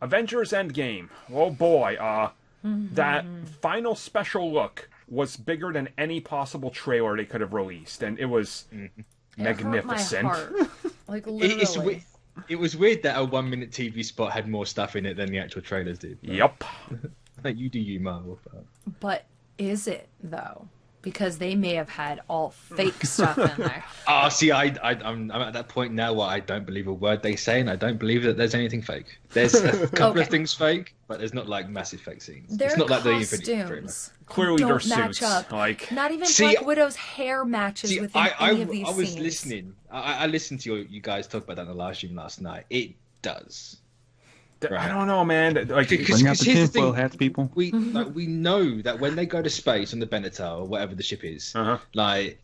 Avengers Endgame. Oh boy, that final special look was bigger than any possible trailer they could have released, and it was magnificent. It hurt my heart. Like, literally. It was weird that a 1 minute TV spot had more stuff in it than the actual trailers did. Yep. Like, you do you, Marvel. But is it, though? Because they may have had all fake stuff in there. Oh, see, I'm at that point now where I don't believe a word they say, and I don't believe that there's anything fake. There's a couple of things fake, but there's not like massive fake scenes. Their it's not like the Infinity costumes Clearly don't their match suits. up. Like, Not even See, Black Widow's hair matches See, within any of these I was scenes. listening. I listened to you guys talk about that in the live stream last night. It does. I don't know, man. Like, Bring out the tinfoil hats, people. We know that when they go to space on the Benatar or whatever the ship is, like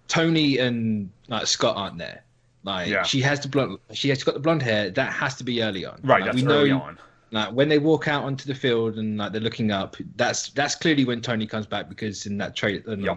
Tony and like Scott aren't there. Like she has got the blonde hair. That has to be early on. Right, like, that's early on. Like when they walk out onto the field and like they're looking up, that's clearly when Tony comes back, because in that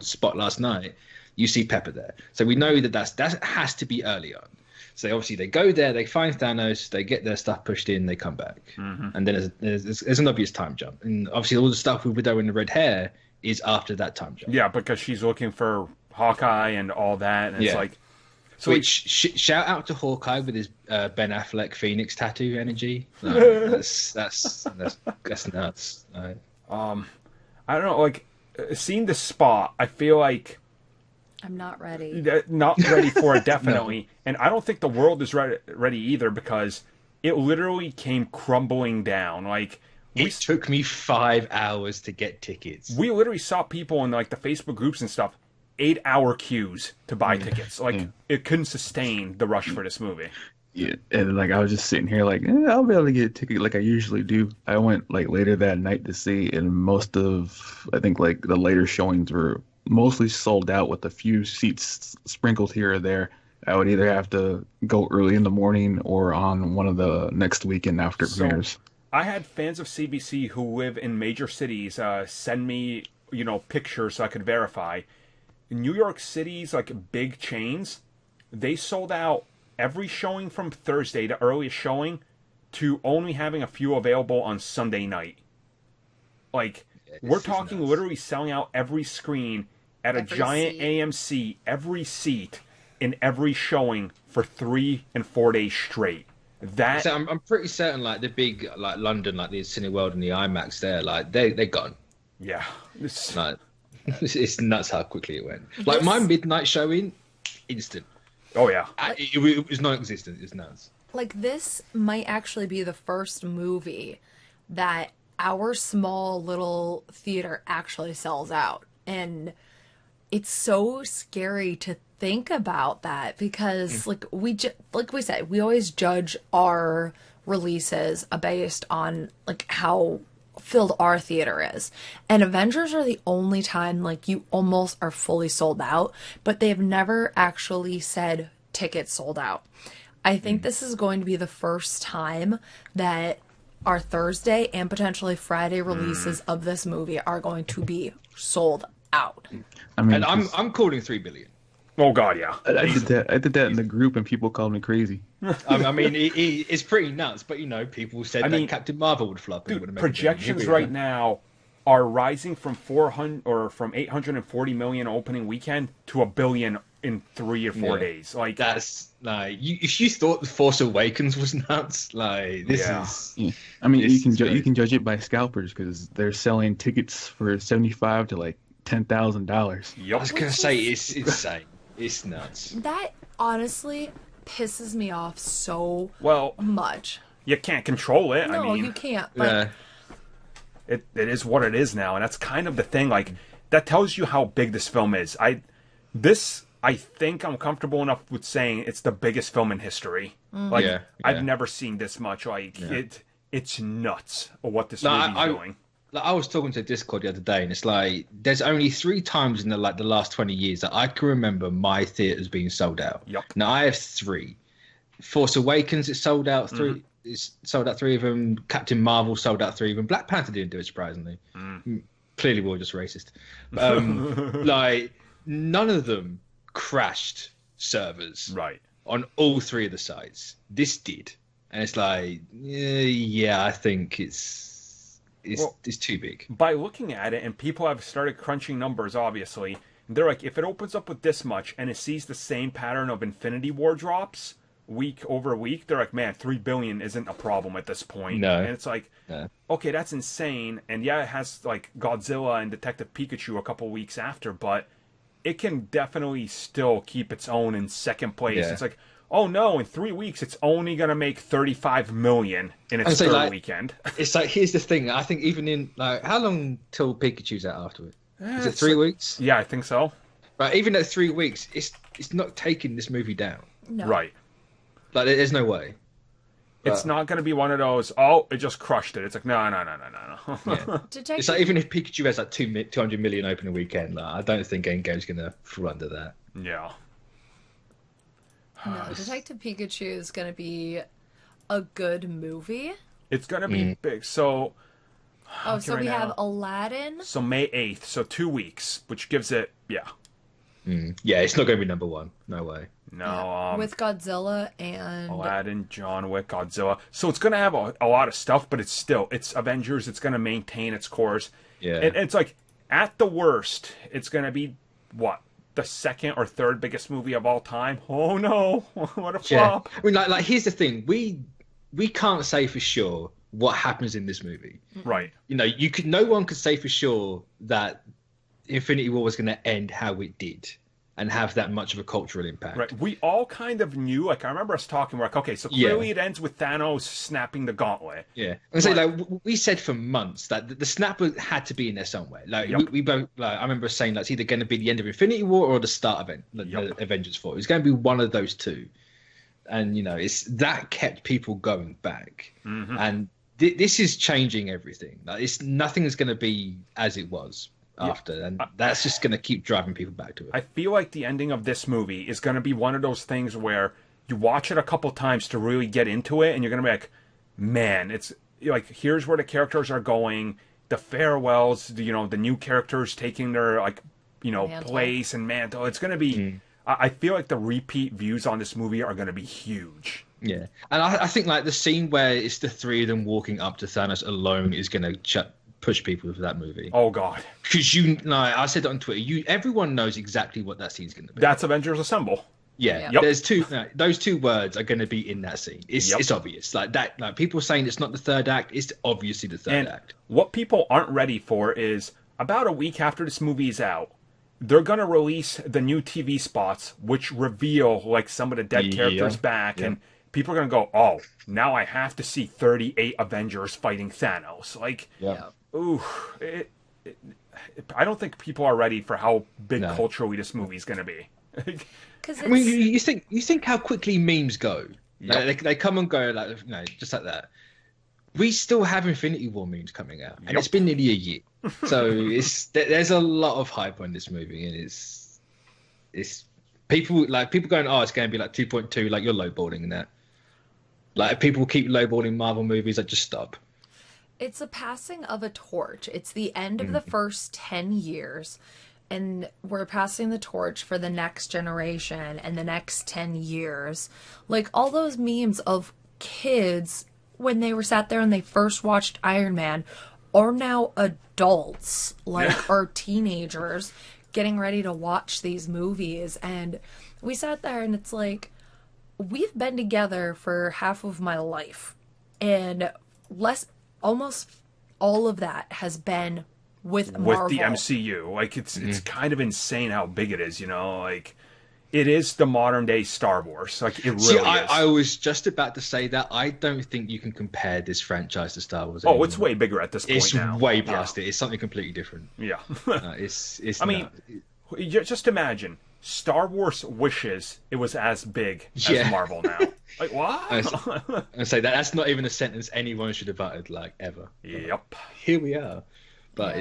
spot last night, you see Pepper there. So we know that has to be early on. So obviously they go there, they find Thanos, they get their stuff pushed in, they come back, and then there's an obvious time jump, and obviously all the stuff with Widow and the red hair is after that time jump. Yeah, because she's looking for Hawkeye and all that, and it's like, so which shout out to Hawkeye with his Ben Affleck Phoenix tattoo energy. Like, that's nuts. I don't know, like seeing the spot, I feel like. I'm not ready. Not ready for it, definitely. No. And I don't think the world is ready either, because it literally came crumbling down. Like, it took me 5 hours to get tickets. We literally saw people in like the Facebook groups and stuff, 8-hour queues to buy tickets. Like, it couldn't sustain the rush for this movie. Yeah, and like I was just sitting here like, I'll be able to get a ticket like I usually do. I went like later that night to see, and most of, I think like the later showings were mostly sold out with a few seats sprinkled here or there. I would either have to go early in the morning or on one of the next weekend after premieres. I had fans of CBC who live in major cities send me, pictures so I could verify. In New York City's like big chains, they sold out every showing from Thursday, the earliest showing, to only having a few available on Sunday night. Like, we're talking literally selling out every screen at a giant AMC, every seat in every showing for 3 and 4 days straight. That so I'm pretty certain, like the big, like London, like the Cineworld and the IMAX, there, like they're gone. Yeah, like, it's nuts how quickly it went. Like my midnight showing, instant. Oh yeah, it was non-existent. It's nuts. Like, this might actually be the first movie that our small little theater actually sells out, and it's so scary to think about that, because like we said, we always judge our releases based on like how filled our theater is, and Avengers are the only time like you almost are fully sold out, but they've never actually said tickets sold out. I think this is going to be the first time that our Thursday and potentially Friday releases of this movie are going to be sold out. I mean, and I'm calling 3 billion. Oh God, yeah. I did that in the group, and people called me crazy. I mean, it's pretty nuts, but people said that Captain Marvel would flop. Dude, projections right now are rising from 840 million opening weekend to $1 billion in 3 or 4 days. Like, that's like, if you thought The Force Awakens was nuts, like this is. Yeah. I mean, you can judge it by scalpers, because they're selling tickets for $75 to like $10,000. Yep. I was gonna say it's insane. It's nuts. That honestly pisses me off so much. You can't control it. No, I mean, you can't. But it is what it is now, and that's kind of the thing. Like, that tells you how big this film is. I think I'm comfortable enough with saying it's the biggest film in history. Like, I've never seen this much. Like, it's nuts what this movie's doing. Like, I was talking to Discord the other day, and it's like there's only 3 times in the last 20 years that I can remember my theaters being sold out. Yep. Now I have 3. Force Awakens, it sold out 3. It's sold out 3 of them. Captain Marvel sold out 3 of them. Black Panther didn't do it, surprisingly. Clearly, we're all just racist. Like, none of them crashed servers. Right. On all 3 of the sites. This did. and it's like, yeah, I think it's too big. By looking at it, and people have started crunching numbers, obviously, they're like, if it opens up with this much and it sees the same pattern of Infinity War drops week over week, they're like, man, 3 billion isn't a problem at this point. No. And it's like, okay, that's insane. And yeah, it has like Godzilla and Detective Pikachu a couple weeks after, but it can definitely still keep its own in second place. Yeah. It's like, oh no, in 3 weeks it's only gonna make 35 million in its third weekend. It's like, here's the thing. I think even in like, how long till Pikachu's out afterward? Is it 3 weeks? Yeah, I think so. Right, even at 3 weeks, it's not taking this movie down. No. Right. Like, there's no way. It's not going to be one of those, oh, it just crushed it. It's like, no. Yeah. It's like, even if Pikachu has like 200 million opening weekend, like, I don't think Endgame's going to fall under that. Yeah. No, Detective Pikachu is going to be a good movie. It's going to be big. So... Oh, so we have Aladdin. So May 8th, so 2 weeks, which gives it, Yeah, it's not going to be number one. No way. No, Yeah. With Godzilla and Aladdin, John Wick, Godzilla. So it's going to have a lot of stuff, but it's Avengers. It's going to maintain its course. Yeah. And it's like, at the worst, it's going to be, what, the second or third biggest movie of all time? Oh, no. What a flop. I mean, like, here's the thing. We can't say for sure what happens in this movie. Right. You know, no one could say for sure that Infinity War was going to end how it did and have that much of a cultural impact. Right. We all kind of knew, like, I remember us talking, we're like, okay, so clearly it ends with Thanos snapping the gauntlet. Yeah. And so, like, we said for months that the snap had to be in there somewhere. Like, we both, like, I remember saying that's either going to be the end of Infinity War or the start of the Avengers 4. It was going to be one of those two. And, you know, that kept people going back. Mm-hmm. And this is changing everything. Like, nothing's going to be as it was after, and that's just going to keep driving people back to it. I feel like the ending of this movie is going to be one of those things where you watch it a couple times to really get into it, and you're going to be like, man, it's like, here's where the characters are going, the farewells, the new characters taking their, like, mantle. Place and mantle. It's going to be... I feel like the repeat views on this movie are going to be huge. Yeah. And I think, like, the scene where it's the three of them walking up to Thanos alone is going to push people for that movie. Oh, God. Because I said that on Twitter, everyone knows exactly what that scene's going to be. That's Avengers Assemble. Yeah. Yep. There's those two words are going to be in that scene. It's obvious. Like, that, like, people saying it's not the third act, it's obviously the third act. What people aren't ready for is, about a week after this movie is out, they're going to release the new TV spots, which reveal, like, some of the dead characters back, and people are going to go, oh, now I have to see 38 Avengers fighting Thanos. Like, ooh, I don't think people are ready for how big culturally this movie is going to be. I mean, you think how quickly memes go. Like, they come and go, like, just like that. We still have Infinity War memes coming out, and it's been nearly a year. So there's a lot of hype on this movie, and it's people going, oh, it's going to be like 2.2, like, you're lowballing that. Like, people keep lowballing Marvel movies, like, just stop. It's a passing of a torch. It's the end of the first 10 years, and we're passing the torch for the next generation and the next 10 years. Like, all those memes of kids when they were sat there and they first watched Iron Man are now adults, like, or teenagers getting ready to watch these movies. And we sat there and it's like, we've been together for half of my life, and almost all of that has been with Marvel. With the MCU. Like, it's kind of insane how big it is, like, it is the modern day Star Wars. Like, it really is. I was just about to say that. I don't think you can compare this franchise to Star Wars anymore. Oh, it's way bigger at this point now. It's way past it. It's something completely different. Yeah. I mean, just imagine, Star Wars wishes it was as big as Marvel now. Like, what? I say that's not even a sentence anyone should have uttered, like, ever. Yep. Here we are. But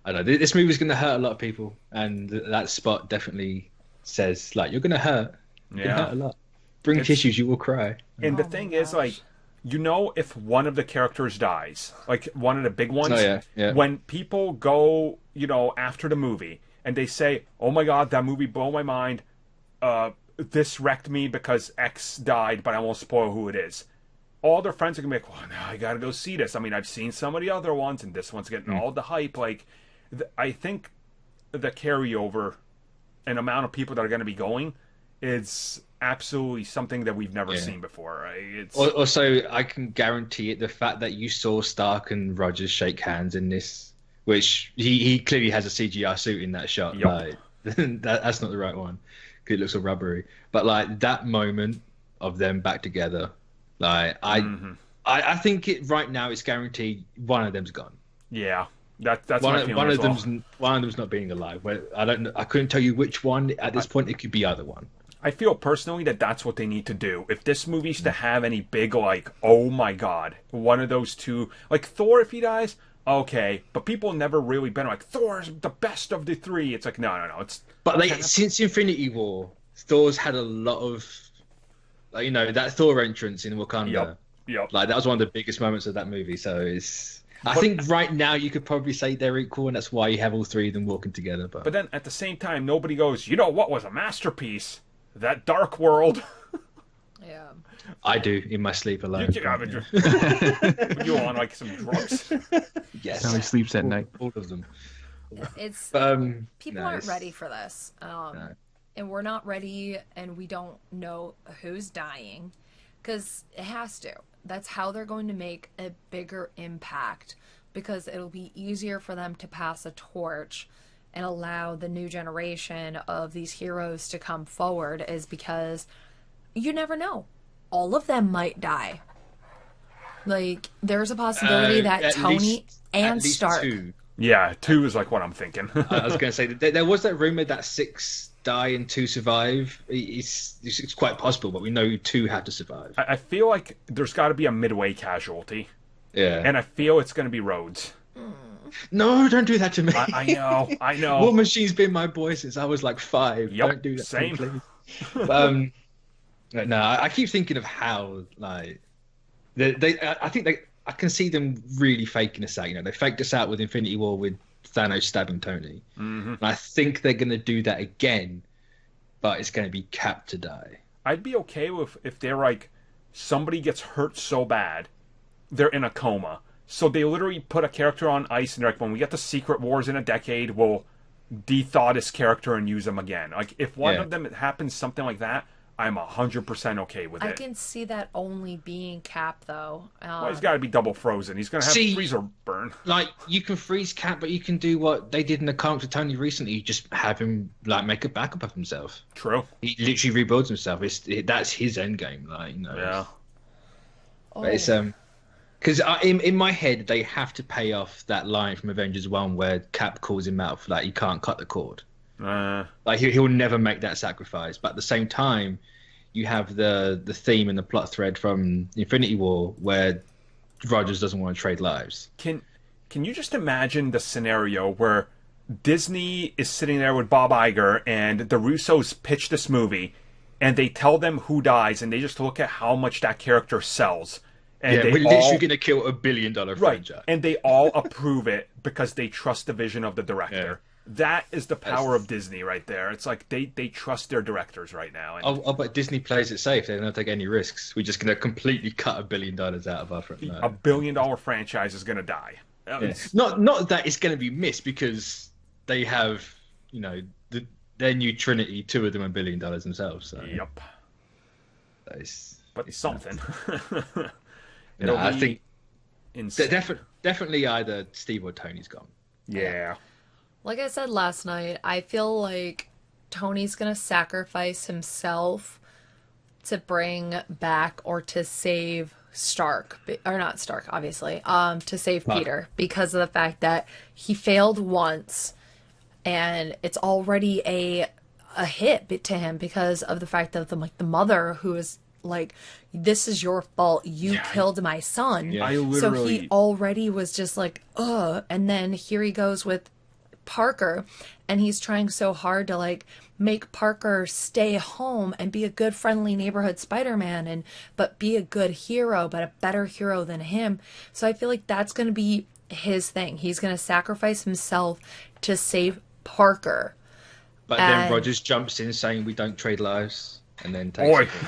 I don't know, this movie's going to hurt a lot of people, and that spot definitely says, like, you're going to hurt. You're going to hurt a lot. Bring tissues, you will cry. And the thing is, like, if one of the characters dies, like one of the big ones, when people go, after the movie, and they say, oh my God, that movie blew my mind, this wrecked me because X died, but I won't spoil who it is. all their friends are gonna be like, well, now I gotta go see this. I mean, I've seen some of the other ones, and this one's getting all the hype. Like, I think the carryover and amount of people that are gonna be going is absolutely something that we've never seen before. Right? It's also, I can guarantee it. The fact that you saw Stark and Rogers shake hands in this, which he clearly has a CGI suit in that shot. Yep. Like, that's not the right one because it looks all rubbery. But like that moment of them back together, like I think it right now it's guaranteed one of them's gone. Yeah, that's one, my feeling one as of well. them's not being alive. I don't know. I couldn't tell you which one at this point. It could be either one. I feel personally that that's what they need to do. If this movie's to have any big, like, oh my god, one of those two, like Thor, if he dies, okay, but people never really been like, Thor's the best of the three. It's like, no, it's. But since Infinity War, Thor's had a lot of, like, that Thor entrance in Wakanda. Yep. Like that was one of the biggest moments of that movie. So I think right now you could probably say they're equal, and that's why you have all three of them working together. But then at the same time, nobody goes, you know what was a masterpiece? That Dark World. Yeah. I do in my sleep alone. You on like some drugs? Yes. How he sleeps at night. All of them. It's people no, aren't ready for this. And we're not ready, and we don't know who's dying because it has to. That's how they're going to make a bigger impact, because it'll be easier for them to pass a torch and allow the new generation of these heroes to come forward, is because you never know. All of them might die. Like, there's a possibility that Tony and Stark. Two. Yeah, 2 is like what I'm thinking. I was going to say, there was that rumor that 6 die and 2 survive. It's quite possible, but we know 2 have to survive. I feel like there's got to be a midway casualty. Yeah. And I feel it's going to be Rhodes. No, don't do that to me. I know. War Machine's been my boy since I was like 5. Yep, Don't do that same. to me, please. No, I keep thinking of how, like, I think I can see them really faking us out. They faked us out with Infinity War with Thanos stabbing Tony. Mm-hmm. And I think they're going to do that again, but it's going to be Cap to die. I'd be okay with if they're like, somebody gets hurt so bad, they're in a coma. So they literally put a character on ice, and they're like, when we get to Secret Wars in a decade, we'll de-thaw this character and use him again. Like, if one of them happens something like that, I'm 100% okay with it. I can see that only being Cap, though. Well, he's got to be double frozen. He's going to have freezer burn. Like, you can freeze Cap, but you can do what they did in the comics with Tony recently. You just have him, like, make a backup of himself. True. He literally rebuilds himself. That's his end game. Like, Yeah. But it's because in my head they have to pay off that line from Avengers 1 where Cap calls him out for that he can't cut the cord. Like he'll never make that sacrifice. But at the same time, you have the theme and the plot thread from Infinity War where Rogers doesn't want to trade lives. Can you just imagine the scenario where Disney is sitting there with Bob Iger and the Russos pitch this movie, and they tell them who dies, and they just look at how much that character sells. And we're literally going to kill $1 billion franchise. And they all approve it because they trust the vision of the director. Yeah. That is the power of Disney right there. It's like they trust their directors right now. And but Disney plays it safe. They don't take any risks. We're just going to completely cut $1 billion out of our franchise. $1 billion franchise is going to die. Yeah. Not that it's going to be missed, because they have, their new Trinity, 2 of them $1 billion themselves. So. Yep. But something. I think insane. definitely either Steve or Tony's gone. Yeah. Like I said last night, I feel like Tony's gonna sacrifice himself to bring back or to save Stark, or not Stark, obviously, to save Peter, because of the fact that he failed once, and it's already a hit to him because of the fact that the mother who is like, this is your fault, you killed my son. Yeah. So he already was just like, ugh. And then here he goes with Parker, and he's trying so hard to like make Parker stay home and be a good friendly neighborhood Spider-Man, but be a good hero, but a better hero than him. So I feel like that's going to be his thing. He's going to sacrifice himself to save Parker. But then Rogers jumps in saying we don't trade lives, and then takes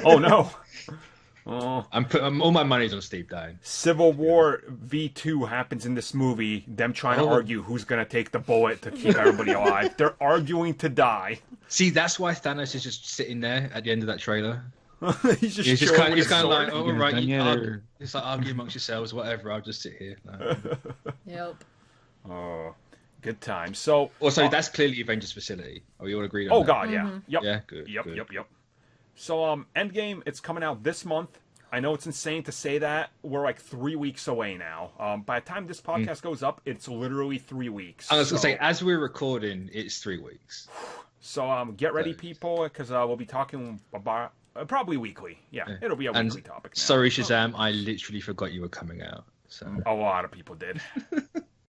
Oh no. Oh. All my money's on Steve dying. Civil War V2 happens in this movie. Them trying to argue who's gonna take the bullet to keep everybody alive. They're arguing to die. See, that's why Thanos is just sitting there at the end of that trailer. he's just kind of like, oh, right, or... it's like argue amongst yourselves, whatever. I'll just sit here. No. Yep. Oh, good time. So, also, that's clearly Avengers facility. Are we all agreed on that? Oh God, yeah, yep, yeah, good. Yep. So, Endgame, it's coming out this month. I know it's insane to say that. We're like 3 weeks away now. By the time this podcast goes up, it's literally 3 weeks. I was going to say, as we're recording, it's 3 weeks. So get ready, people, because we'll be talking about probably weekly. Yeah, it'll be a weekly topic now. Sorry, Shazam, I literally forgot you were coming out. So a lot of people did.